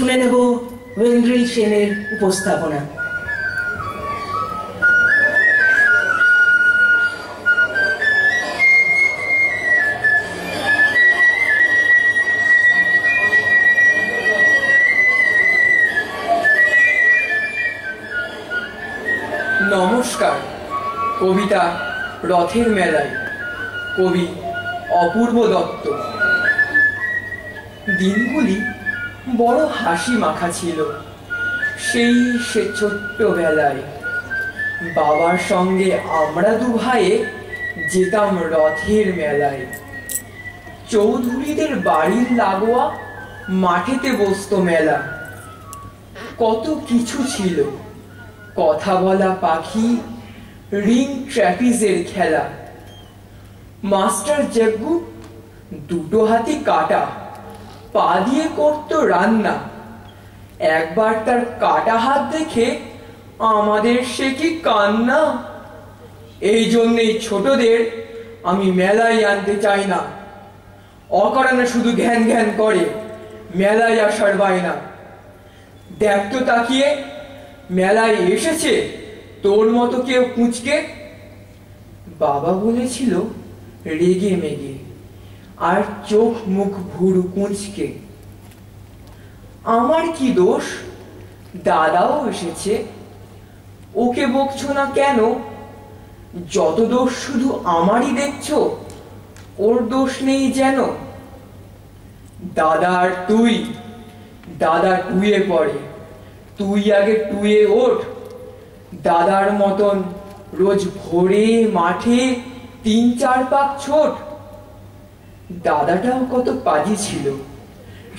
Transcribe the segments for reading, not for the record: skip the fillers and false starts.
শুনে নেব ওয়েন্দ্রিল সেনের উপস্থাপনা। নমস্কার। কবিতা রথের মেলায়, কবি অপূর্ব দত্ত। দিনগুলি বড় হাসি মাখা ছিল। সে ছোট্টবেলায় বাবার সঙ্গে আমরা দু ভাইয়ে যেতাম রথের মেলায়। চৌধুরীদের বাড়ির লাগোয়া মাঠেতে বসতো মেলা। কত কিছু ছিল, কথা বলা পাখি, রিং ট্র্যাপিজের খেলা। মাস্টার জগ্গু দুটো হাতি কাটা, পা দিয়ে করতো রান্না। একবার তার কাটা হাত দেখে আমাদের সে কি কান্না। এই জন্যেই ছোটদের আমি মেলায় আনতে চাই না। অকারণে শুধু ঘ্যান ঘ্যান করে মেলায় আসার বায়না। দেখ তো তাকিয়ে, মেলায় এসেছে তোর মতো কেউ কুঁচকে। বাবা বলেছিল রেগে মেগে, আর চোখ মুখ ভুরু কুঁচকে। আমার কি দোষ? দাদাও এসেছে, ওকে বকছো না কেন? যত দোষ শুধু আমারই দেখছো, ওর দোষ নেই যেন। দাদা আর তুই, দাদা টুয়ে পড়ে, তুই আগে টুয়ে ওঠ। দাদার মতন রোজ ভোরে মাঠে ৩-৪ পাক ছোট। দাদাটাও কত পাজি ছিল,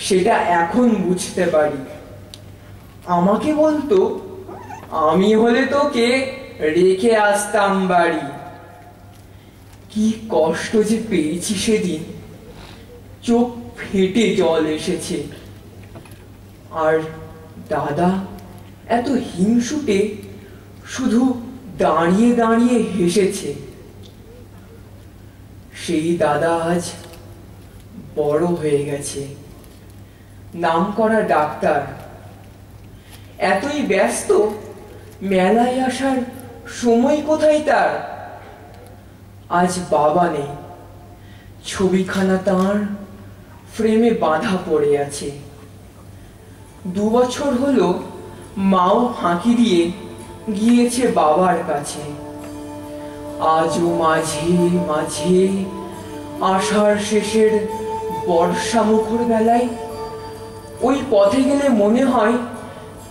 সেটা এখন বুঝতে পারি। আমাকে বলতো আমি হলে তোকে রেখে আসতাম বাড়ি। কি কষ্ট যে পেয়েছি সেদিন, চোখ ফেটে জল এসেছে। আর দাদা এত হিংসুটে শুধু দাঁড়িয়ে দাঁড়িয়ে হেসেছে। সেই দাদা আজ বড় হয়ে গেছে, নামকরা ডাক্তার। এতই ব্যস্ত, মেলায় আসার সময় কোথায় তার। আজ বাবা নেই, ছবিখানা তাঁর ফ্রেমে বাঁধা পড়ে আছে। ২ বছর হলো মাও ফাঁকি দিয়ে গিয়েছে বাবার কাছে। আজও মাঝে মাঝে আষাঢ় শেষের বর্ষা মুখর বেলায় ওই পথে গেলে মনে হয়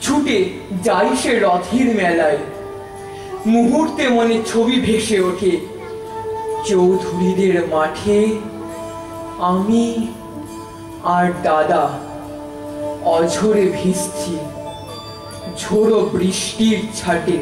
ছুটে যাই সে রথের মেলায়। মুহূর্তে মনে ছবি ভেসে ওঠে, চৌধুরীদের মাঠে আমি আর দাদা অঝরে ভিজছি ঝোড়ো বৃষ্টির ছাটে।